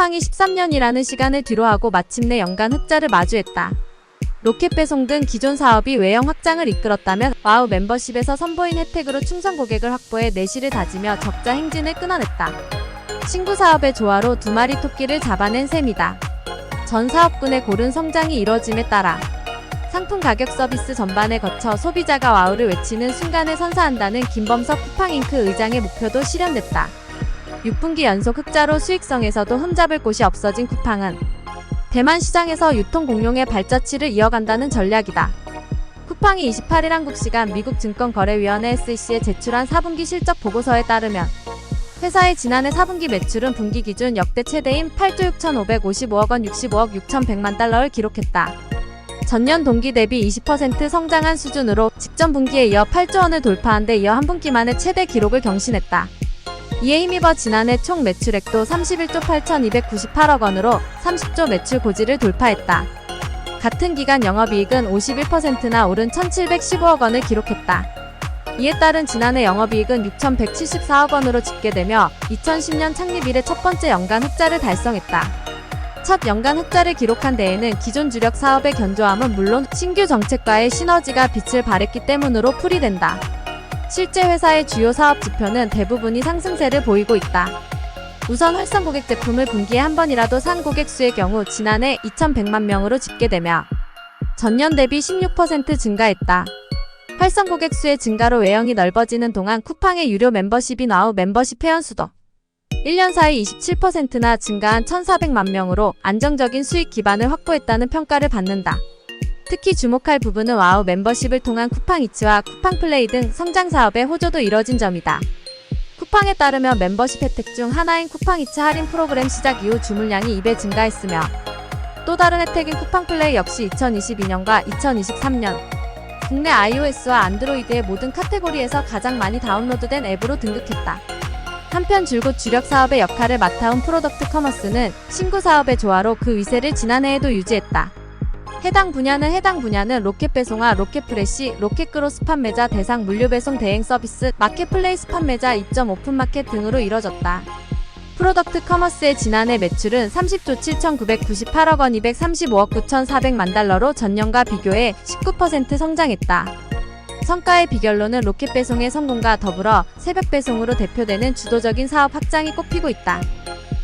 쿠팡이 13년이라는 시간을 뒤로하고 마침내 연간 흑자를 마주했다. 로켓배송 등 기존 사업이 외형 확장을 이끌었다면 와우 멤버십에서 선보인 혜택으로 충성 고객을 확보해 내실을 다지며 적자 행진을 끊어냈다. 신구 사업의 조화로 두 마리 토끼를 잡아낸 셈이다. 전 사업군의 고른 성장이 이뤄짐에 따라 상품 가격 서비스 전반에 거쳐 소비자가 와우를 외치는 순간에 선사한다는 김범석 쿠팡잉크 의장의 목표도 실현됐다. 6분기 연속 흑자로 수익성에서도 흠잡을 곳이 없어진 쿠팡은 대만 시장에서 유통 공룡의 발자취를 이어간다는 전략이다. 쿠팡이 28일 한국 시간 미국 증권거래위원회 SEC에 제출한 4분기 실적 보고서에 따르면 회사의 지난해 4분기 매출은 분기 기준 역대 최대인 8조 6,555억 원 65억 6,100만 달러를 기록했다. 전년 동기 대비 20% 성장한 수준으로 직전 분기에 이어 8조 원을 돌파한 데 이어 한 분기 만에 최대 기록을 경신했다. 이에 힘입어 지난해 총 매출액도 31조 8,298억 원으로 30조 매출 고지를 돌파했다. 같은 기간 영업이익은 51%나 오른 1,715억 원을 기록했다. 이에 따른 지난해 영업이익은 6,174억 원으로 집계되며 2010년 창립 이래 첫 번째 연간 흑자를 달성했다. 첫 연간 흑자를 기록한 데에는 기존 주력 사업의 견조함은 물론 신규 정책과의 시너지가 빛을 발했기 때문으로 풀이된다. 실제 회사의 주요 사업 지표는 대부분이 상승세를 보이고 있다. 우선 활성 고객 제품을 분기에 한 번이라도 산 고객 수의 경우 지난해 2,100만 명으로 집계되며 전년 대비 16% 증가했다. 활성 고객 수의 증가로 외형이 넓어지는 동안 쿠팡의 유료 멤버십인 와우 멤버십 회원수도 1년 사이 27%나 증가한 1,400만 명으로 안정적인 수익 기반을 확보했다는 평가를 받는다. 특히 주목할 부분은 와우 멤버십을 통한 쿠팡이츠와 쿠팡플레이 등 성장 사업의 호조도 이뤄진 점이다. 쿠팡에 따르면 멤버십 혜택 중 하나인 쿠팡이츠 할인 프로그램 시작 이후 주문량이 2배 증가했으며 또 다른 혜택인 쿠팡플레이 역시 2022년과 2023년 국내 iOS와 안드로이드의 모든 카테고리에서 가장 많이 다운로드된 앱으로 등극했다. 한편 줄곧 주력 사업의 역할을 맡아온 프로덕트 커머스는 신구 사업의 조화로 그 위세를 지난해에도 유지했다. 해당 분야는 로켓배송과 로켓프레시, 로켓크로스 판매자 대상 물류배송 대행 서비스, 마켓플레이스 판매자 입점 오픈마켓 등으로 이뤄졌다. 프로덕트 커머스의 지난해 매출은 30조 7,998억 원 235억 9,400만 달러로 전년과 비교해 19% 성장했다. 성과의 비결로는 로켓배송의 성공과 더불어 새벽배송으로 대표되는 주도적인 사업 확장이 꼽히고 있다.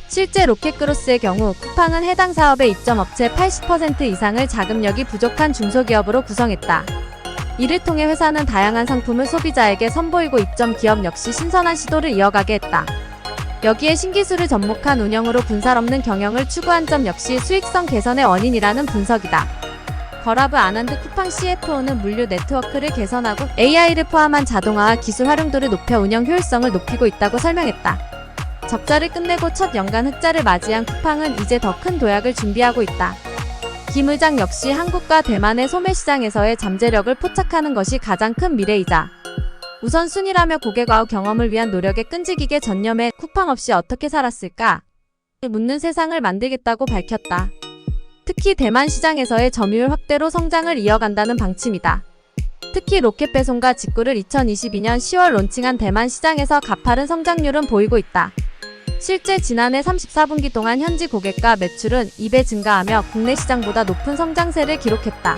실제 로켓크로스의 경우 쿠팡은 해당 사업의 입점업체 80% 이상을 자금력이 부족한 중소기업으로 구성했다. 이를 통해 회사는 다양한 상품을 소비자에게 선보이고 입점 기업 역시 신선한 시도를 이어가게 했다. 여기에 신기술을 접목한 운영으로 분살 없는 경영을 추구한 점 역시 수익성 개선의 원인이라는 분석이다. 거라브 아난드 쿠팡 CFO는 물류 네트워크를 개선하고 AI를 포함한 자동화와 기술 활용도를 높여 운영 효율성을 높이고 있다고 설명했다. 적자를 끝내고 첫 연간 흑자를 맞이한 쿠팡은 이제 더 큰 도약을 준비하고 있다. 김 의장 역시 한국과 대만의 소매시장에서의 잠재력을 포착하는 것이 가장 큰 미래이자 우선 순위라며 고객 와우 경험을 위한 노력에 끈질기게 전념해 쿠팡 없이 어떻게 살았을까? 묻는 세상을 만들겠다고 밝혔다. 특히 대만 시장에서의 점유율 확대로 성장을 이어간다는 방침이다. 특히 로켓배송과 직구를 2022년 10월 론칭한 대만 시장에서 가파른 성장률은 보이고 있다. 실제 지난해 34분기 동안 현지 고객과 매출은 2배 증가하며 국내 시장보다 높은 성장세를 기록했다.